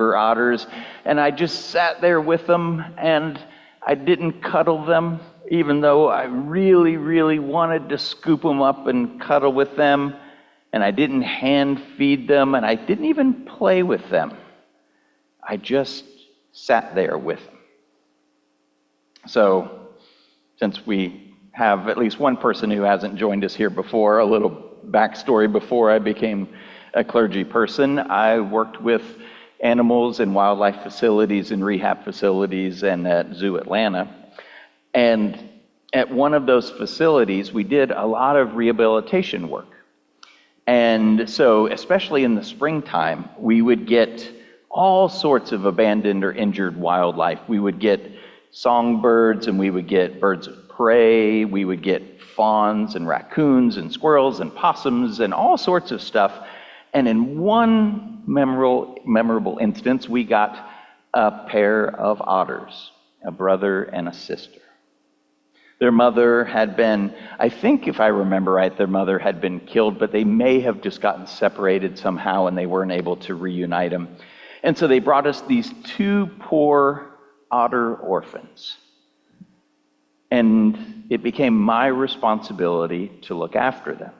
otters, and I just sat there with them, and I didn't cuddle them, even though I really, really wanted to scoop them up and cuddle with them, and I didn't hand feed them, and I didn't even play with them. I just sat there with them. So, since we have at least one person who hasn't joined us here before, a little backstory before I became a clergy person, I worked with animals in wildlife facilities and rehab facilities and at Zoo Atlanta. And at one of those facilities, we did a lot of rehabilitation work. And so, especially in the springtime, we would get all sorts of abandoned or injured wildlife. We would get songbirds, and we would get birds of prey. We would get fawns and raccoons and squirrels and possums and all sorts of stuff. And in one memorable instance, we got a pair of otters, a brother and a sister. Their mother had been, I think if I remember right, their mother had been killed, but they may have just gotten separated somehow and they weren't able to reunite them. And so they brought us these two poor otter orphans. And it became my responsibility to look after them.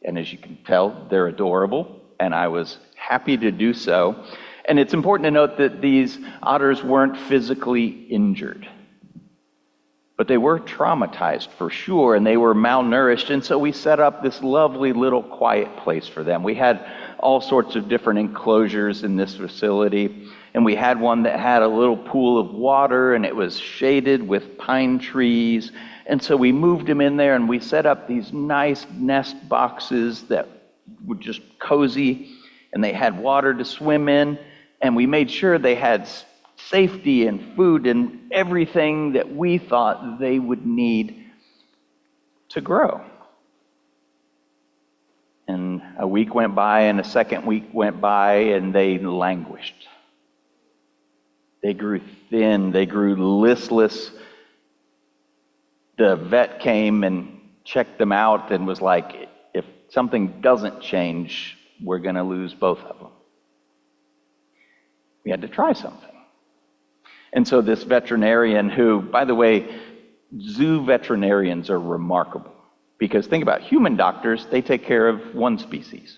And as you can tell, they're adorable, and I was happy to do so. And it's important to note that these otters weren't physically injured, but they were traumatized for sure, and they were malnourished. And so we set up this lovely little quiet place for them. We had all sorts of different enclosures in this facility, and we had one that had a little pool of water, and it was shaded with pine trees. And so we moved them in there, and we set up these nice nest boxes that were just cozy, and they had water to swim in, and we made sure they had safety and food and everything that we thought they would need to grow. And a week went by, and a second week went by, and they languished. They grew thin, they grew listless. The vet came and checked them out and was like, if something doesn't change, we're going to lose both of them. We had to try something. And so this veterinarian who, by the way, zoo veterinarians are remarkable. Because think about human doctors, they take care of one species.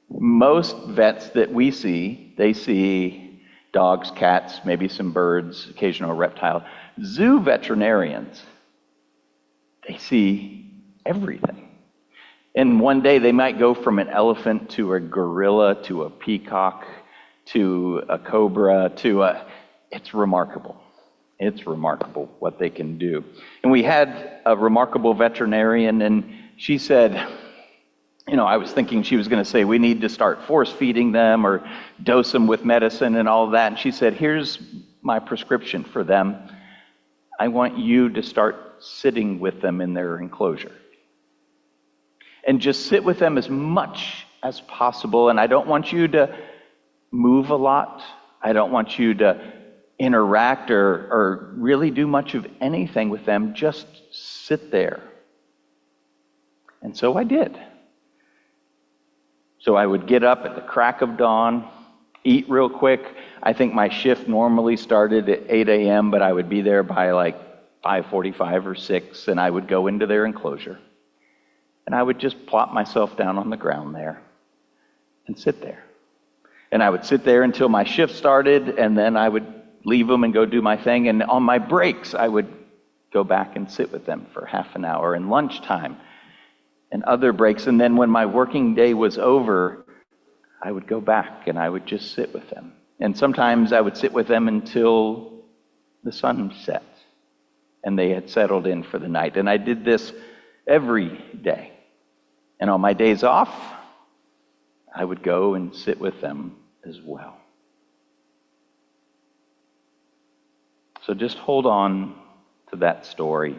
Most vets that we see, they see dogs, cats, maybe some birds, occasional reptile. Zoo veterinarians, they see everything. And one day they might go from an elephant to a gorilla to a peacock to a cobra to a... It's remarkable. It's remarkable what they can do. And we had a remarkable veterinarian, and she said, I was thinking she was going to say, we need to start force feeding them or dose them with medicine and all that. And she said, here's my prescription for them. I want you to start sitting with them in their enclosure. And just sit with them as much as possible. And I don't want you to move a lot. I don't want you to interact or really do much of anything with them. Just sit there. And so I did. So I would get up at the crack of dawn, eat real quick. I think my shift normally started at 8 a.m., but I would be there by like 5:45 or 6, and I would go into their enclosure. And I would just plop myself down on the ground there and sit there. And I would sit there until my shift started, and then I would leave them and go do my thing. And on my breaks, I would go back and sit with them for half an hour, and lunchtime and other breaks. And then when my working day was over, I would go back and I would just sit with them. And sometimes I would sit with them until the sun set and they had settled in for the night. And I did this every day. And on my days off, I would go and sit with them as well. So just hold on to that story,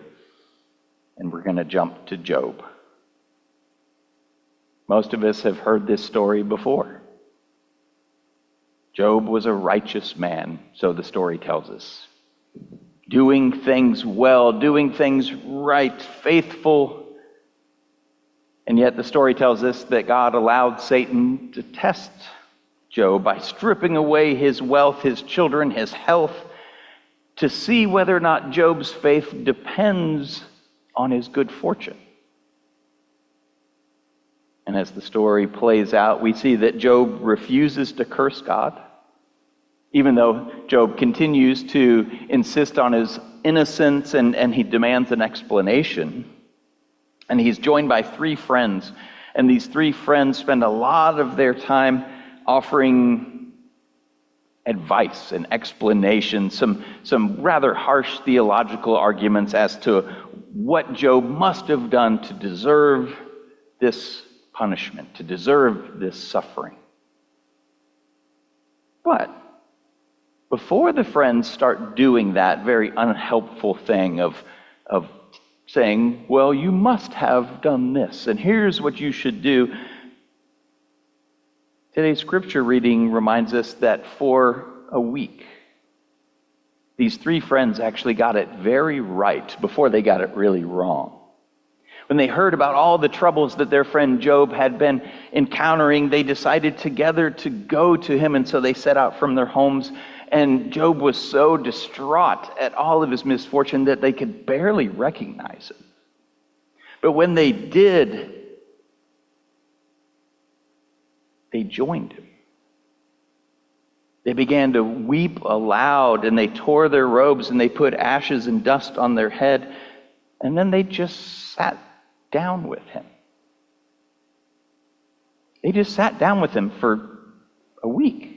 and we're going to jump to Job. Most of us have heard this story before. Job was a righteous man, so the story tells us. Doing things well, doing things right, faithful. And yet the story tells us that God allowed Satan to test Job by stripping away his wealth, his children, his health, to see whether or not Job's faith depends on his good fortune. And as the story plays out, we see that Job refuses to curse God, even though Job continues to insist on his innocence and he demands an explanation. And he's joined by 3 friends, and these 3 friends spend a lot of their time offering advice and explanation, some rather harsh theological arguments as to what Job must have done to deserve this punishment, to deserve this suffering. But before the friends start doing that very unhelpful thing of saying, well, you must have done this, and here's what you should do, today's scripture reading reminds us that for a week, these 3 friends actually got it very right before they got it really wrong. When they heard about all the troubles that their friend Job had been encountering, they decided together to go to him, and so they set out from their homes. And Job was so distraught at all of his misfortune that they could barely recognize him. But when they did, they joined him. They began to weep aloud, and they tore their robes, and they put ashes and dust on their head, and then they just sat down with him. They just sat down with him for a week.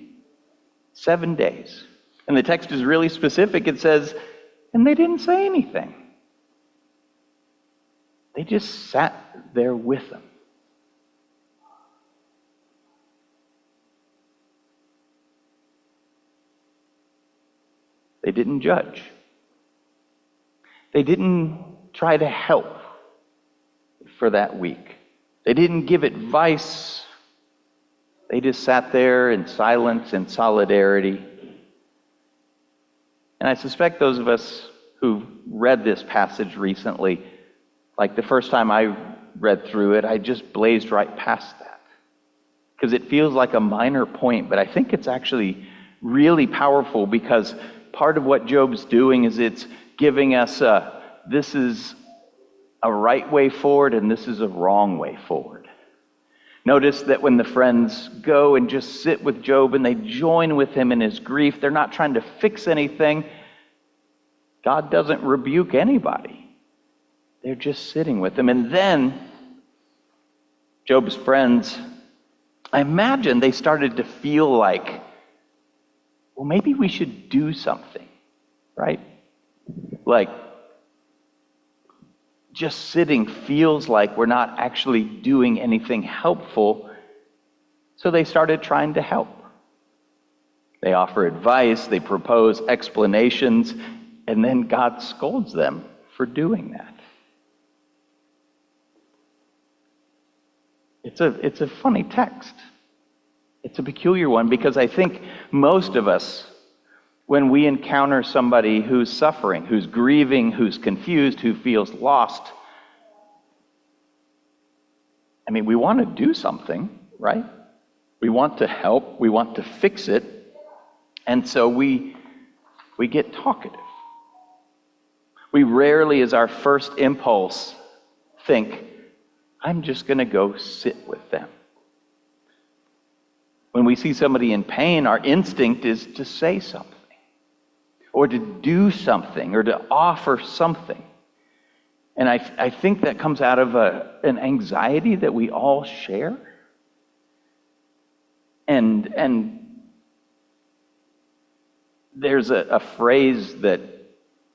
7 days. And the text is really specific. It says, and they didn't say anything. They just sat there with him. They didn't judge. They didn't try to help for that week. They didn't give advice. They just sat there in silence and solidarity. And I suspect those of us who've read this passage recently, like the first time I read through it, I just blazed right past that. Because it feels like a minor point, but I think it's actually really powerful, because part of what Job's doing is it's giving us this is a right way forward and this is a wrong way forward. Notice that when the friends go and just sit with Job and they join with him in his grief, they're not trying to fix anything. God doesn't rebuke anybody. They're just sitting with him. And then Job's friends, I imagine they started to feel like, well, maybe we should do something, right? Like, just sitting feels like we're not actually doing anything helpful. So they started trying to help. They offer advice, they propose explanations, and then God scolds them for doing that. It's a funny text. It's a peculiar one, because I think most of us, when we encounter somebody who's suffering, who's grieving, who's confused, who feels lost, I mean, we want to do something, right? We want to help, we want to fix it, and so we get talkative. We rarely, as our first impulse, think, I'm just going to go sit with them. When we see somebody in pain, our instinct is to say something, or to do something, or to offer something. And I think that comes out of an anxiety that we all share. And there's a phrase that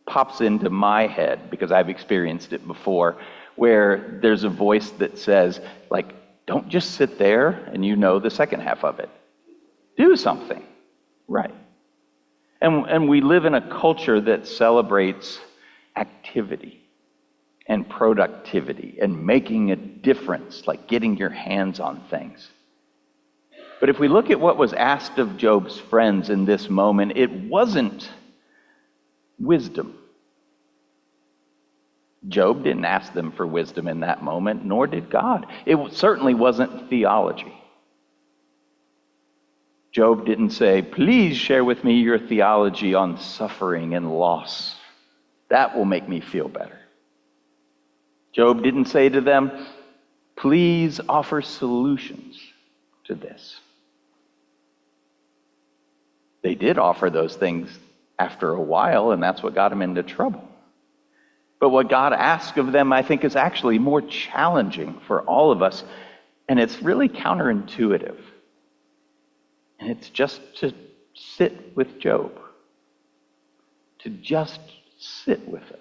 pops into my head, because I've experienced it before, where there's a voice that says, like, don't just sit there and you know the second half of it. Do something. Right. And we live in a culture that celebrates activity and productivity and making a difference, like getting your hands on things. But if we look at what was asked of Job's friends in this moment, it wasn't wisdom. Job didn't ask them for wisdom in that moment, nor did God. It certainly wasn't theology. Job didn't say, please share with me your theology on suffering and loss. That will make me feel better. Job didn't say to them, please offer solutions to this. They did offer those things after a while, and that's what got him into trouble. But what God asks of them, I think, is actually more challenging for all of us, and it's really counterintuitive. And it's just to sit with Job, to just sit with him,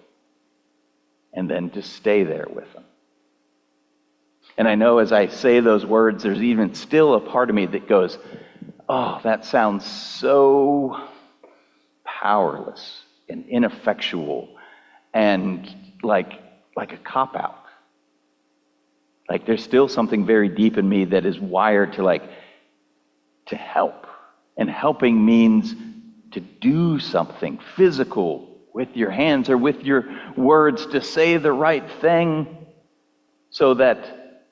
and then to stay there with him. And I know as I say those words, there's even still a part of me that goes, oh, that sounds so powerless and ineffectual and like a cop-out. Like there's still something very deep in me that is wired to help. And helping means to do something physical with your hands or with your words, to say the right thing so that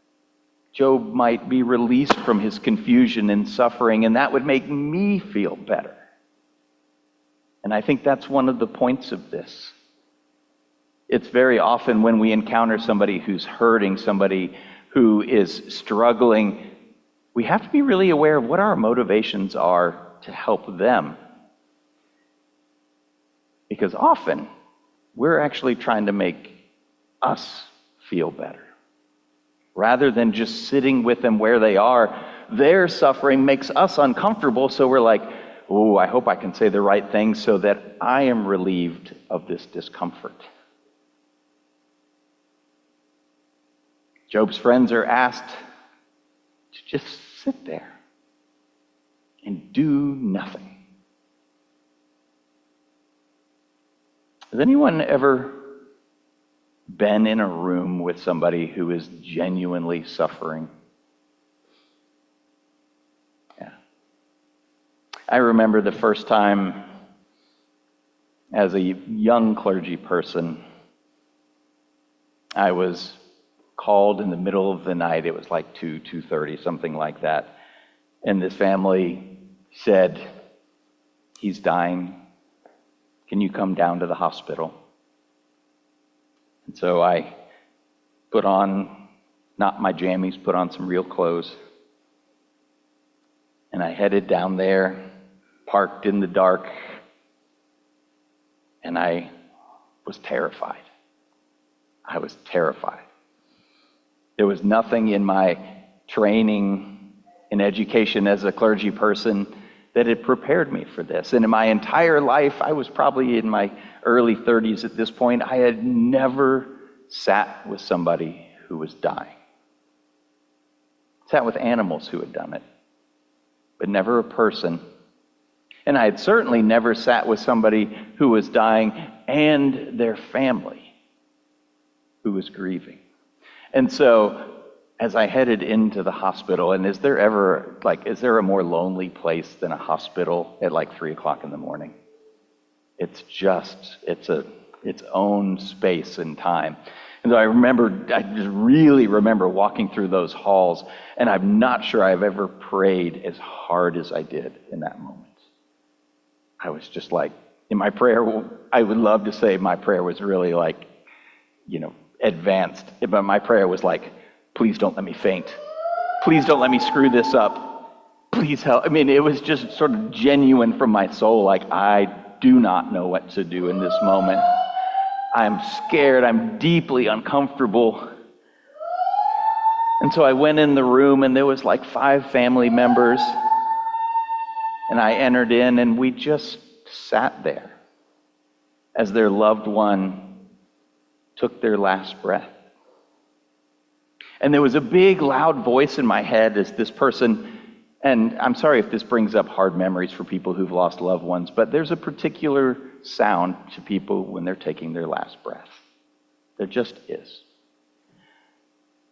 Job might be released from his confusion and suffering, and that would make me feel better. And I think that's one of the points of this. It's very often when we encounter somebody who's hurting, somebody who is struggling, we have to be really aware of what our motivations are to help them. Because often, we're actually trying to make us feel better. Rather than just sitting with them where they are, their suffering makes us uncomfortable, so we're like, oh, I hope I can say the right thing so that I am relieved of this discomfort. Job's friends are asked to just sit there and do nothing. Has anyone ever been in a room with somebody who is genuinely suffering? Yeah. I remember the first time as a young clergy person, I was called in the middle of the night. It was like 2:30, something like that. And this family said, he's dying. Can you come down to the hospital? And so I put on, not my jammies, put on some real clothes. And I headed down there, parked in the dark, and I was terrified. I was terrified. There was nothing in my training and education as a clergy person that had prepared me for this. And in my entire life, I was probably in my early 30s at this point, I had never sat with somebody who was dying. Sat with animals who had done it, but never a person. And I had certainly never sat with somebody who was dying and their family who was grieving. And so, as I headed into the hospital, and is there a more lonely place than a hospital at 3:00 in the morning? It's its own space and time. And so I just really remember walking through those halls, and I'm not sure I've ever prayed as hard as I did in that moment. I was just in my prayer, I would love to say my prayer was really advanced, but my prayer was please don't let me faint. Please don't let me screw this up. Please help. I mean, it was just sort of genuine from my soul. I do not know what to do in this moment. I'm scared. I'm deeply uncomfortable. And so I went in the room, and there was 5 family members. And I entered in, and we just sat there as their loved one took their last breath. And there was a big, loud voice in my head as this person, and I'm sorry if this brings up hard memories for people who've lost loved ones, but there's a particular sound to people when they're taking their last breath. There just is.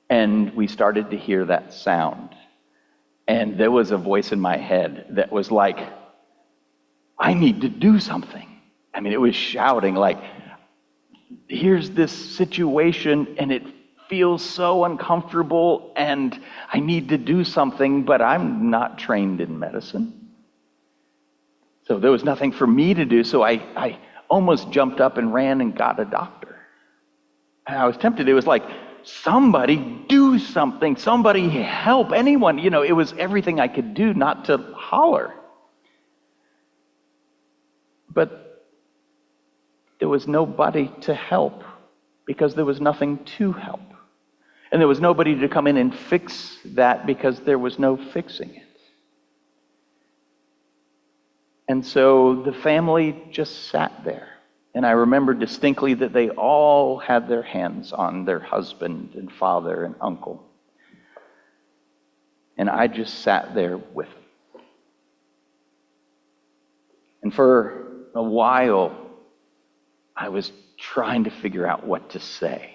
And we started to hear that sound. And there was a voice in my head that was I need to do something. I mean, it was shouting here's this situation, and it feels so uncomfortable, and I need to do something, but I'm not trained in medicine. So there was nothing for me to do, so I almost jumped up and ran and got a doctor. And I was tempted. It was like, somebody do something, somebody help, anyone. It was everything I could do not to holler. But there was nobody to help because there was nothing to help. And there was nobody to come in and fix that because there was no fixing it. And so the family just sat there. And I remember distinctly that they all had their hands on their husband and father and uncle. And I just sat there with them. And for a while, I was trying to figure out what to say.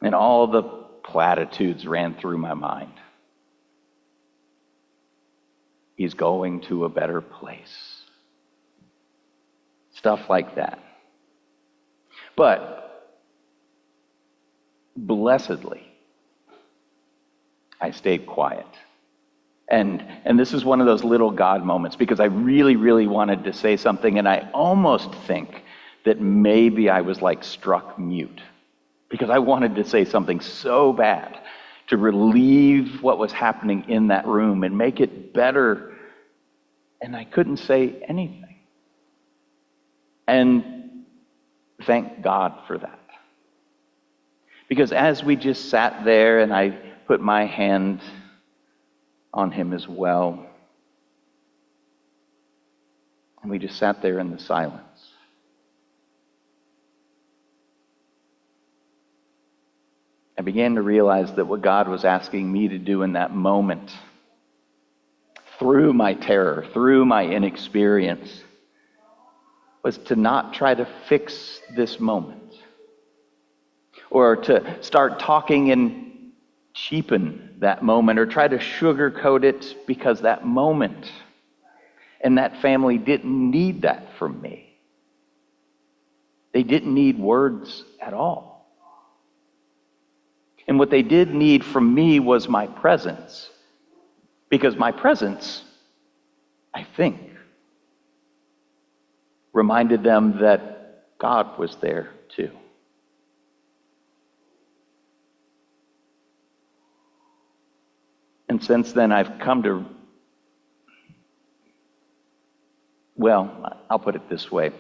And all the platitudes ran through my mind. He's going to a better place. Stuff like that. But blessedly, I stayed quiet. And this is one of those little God moments, because I really, really wanted to say something, and I almost think that maybe I was like struck mute, because I wanted to say something so bad to relieve what was happening in that room and make it better, and I couldn't say anything. And thank God for that. Because as we just sat there and I put my hand on him as well, and we just sat there in the silence, I began to realize that what God was asking me to do in that moment, through my terror, through my inexperience, was to not try to fix this moment, or to start talking and cheapen that moment, or try to sugarcoat it, because that moment and that family didn't need that from me. They didn't need words at all. And what they did need from me was my presence, because my presence, I think, reminded them that God was there too. And since then, I've come to, well, I'll put it this way.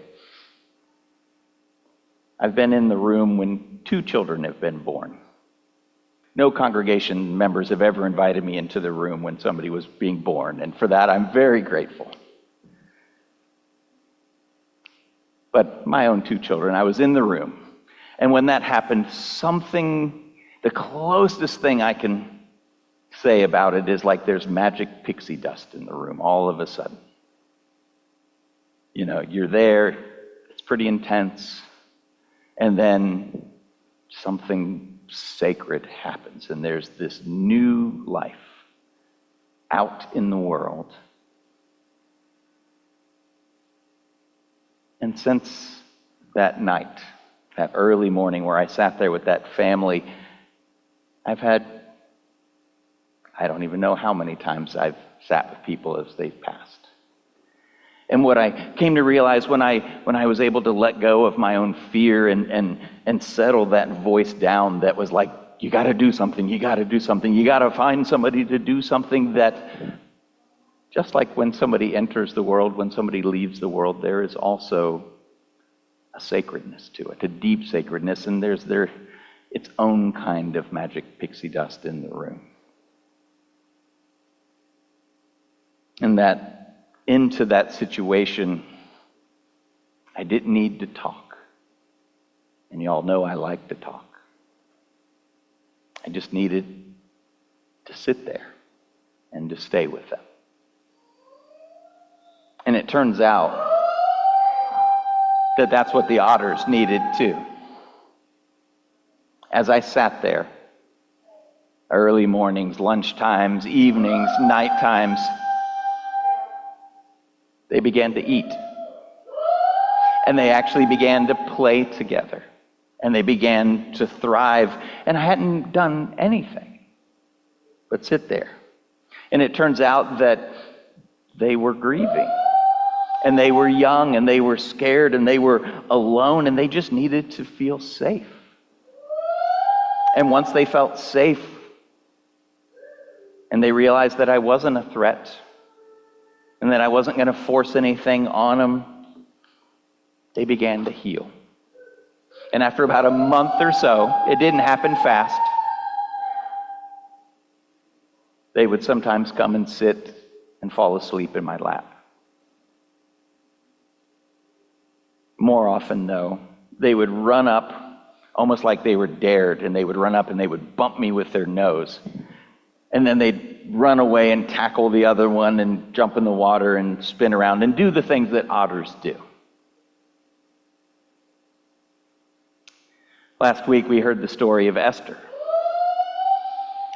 I've been in the room when 2 children have been born. No congregation members have ever invited me into the room when somebody was being born, and for that, I'm very grateful. But my own 2 children, I was in the room. And when that happened, the closest thing I can say about it is like there's magic pixie dust in the room all of a sudden. You're there, it's pretty intense, and then something sacred happens, and there's this new life out in the world. And since that night, that early morning where I sat there with that family, I've had, I don't even know how many times I've sat with people as they've passed. And what I came to realize when I was able to let go of my own fear and settle that voice down that was like, you got to do something, you got to do something, you got to find somebody to do something, that just like when somebody enters the world, when somebody leaves the world, there is also a sacredness to it, a deep sacredness, and there's its own kind of magic pixie dust in the room. And that into that situation, I didn't need to talk. And you all know I like to talk. I just needed to sit there and to stay with them. And it turns out that that's what the Otters needed too. As I sat there, early mornings, lunch times, evenings, night times, they began to eat. And they actually began to play together. And they began to thrive. And I hadn't done anything but sit there. And it turns out that they were grieving. And they were young, and they were scared, and they were alone, and they just needed to feel safe. And once they felt safe, and they realized that I wasn't a threat, and that I wasn't going to force anything on them, they began to heal. And after about a month or so, it didn't happen fast, they would sometimes come and sit and fall asleep in my lap. More often, though, they would run up, almost like they were dared, and they would run up and they would bump me with their nose. And then they'd run away and tackle the other one and jump in the water and spin around and do the things that otters do. Last week, we heard the story of Esther.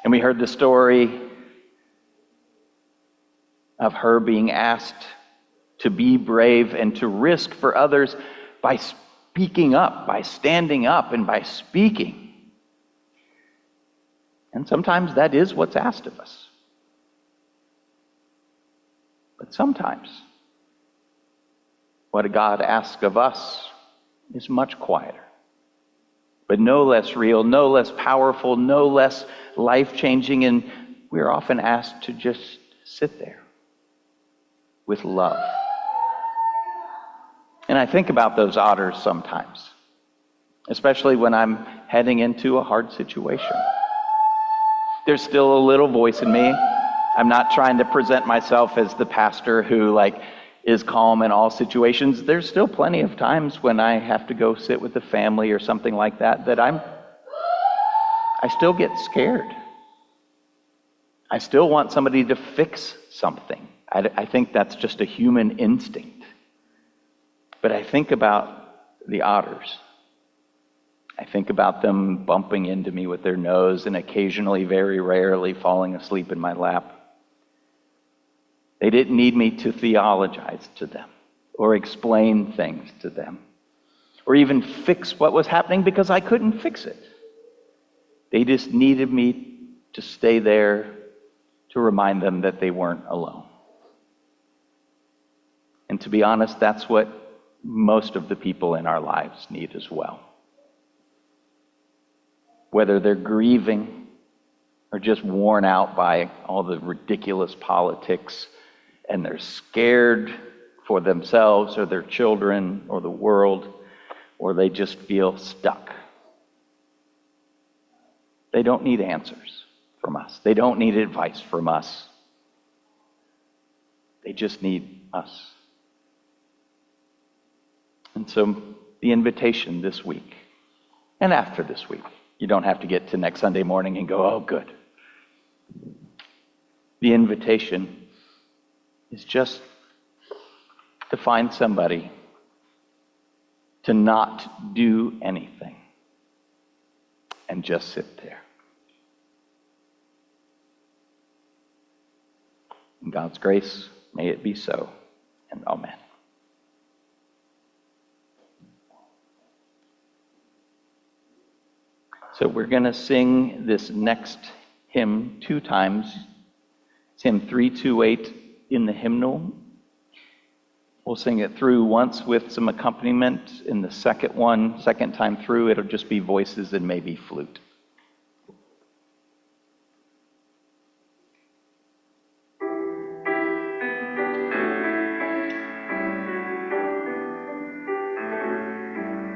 And we heard the story of her being asked to be brave and to risk for others by speaking up, by standing up, and by speaking. And sometimes that is what's asked of us. But sometimes what God asks of us is much quieter, but no less real, no less powerful, no less life-changing, and we're often asked to just sit there with love. And I think about those otters sometimes, especially when I'm heading into a hard situation. There's still a little voice in me. I'm not trying to present myself as the pastor who is calm in all situations. There's still plenty of times when I have to go sit with the family or something like that I still get scared. I still want somebody to fix something. I think that's just a human instinct. But I think about the otters. I think about them bumping into me with their nose and occasionally, very rarely, falling asleep in my lap. They didn't need me to theologize to them or explain things to them or even fix what was happening because I couldn't fix it. They just needed me to stay there to remind them that they weren't alone. And to be honest, that's what most of the people in our lives need as well. Whether they're grieving or just worn out by all the ridiculous politics and they're scared for themselves or their children or the world, or they just feel stuck. They don't need answers from us. They don't need advice from us. They just need us. And so the invitation this week and after this week, you don't have to get to next Sunday morning and go, oh, good. The invitation is just to find somebody to not do anything and just sit there. In God's grace, may it be so, and amen. So we're going to sing this next hymn 2 times. It's hymn 328 in the hymnal. We'll sing it through once with some accompaniment. In the second time through, it'll just be voices and maybe flute.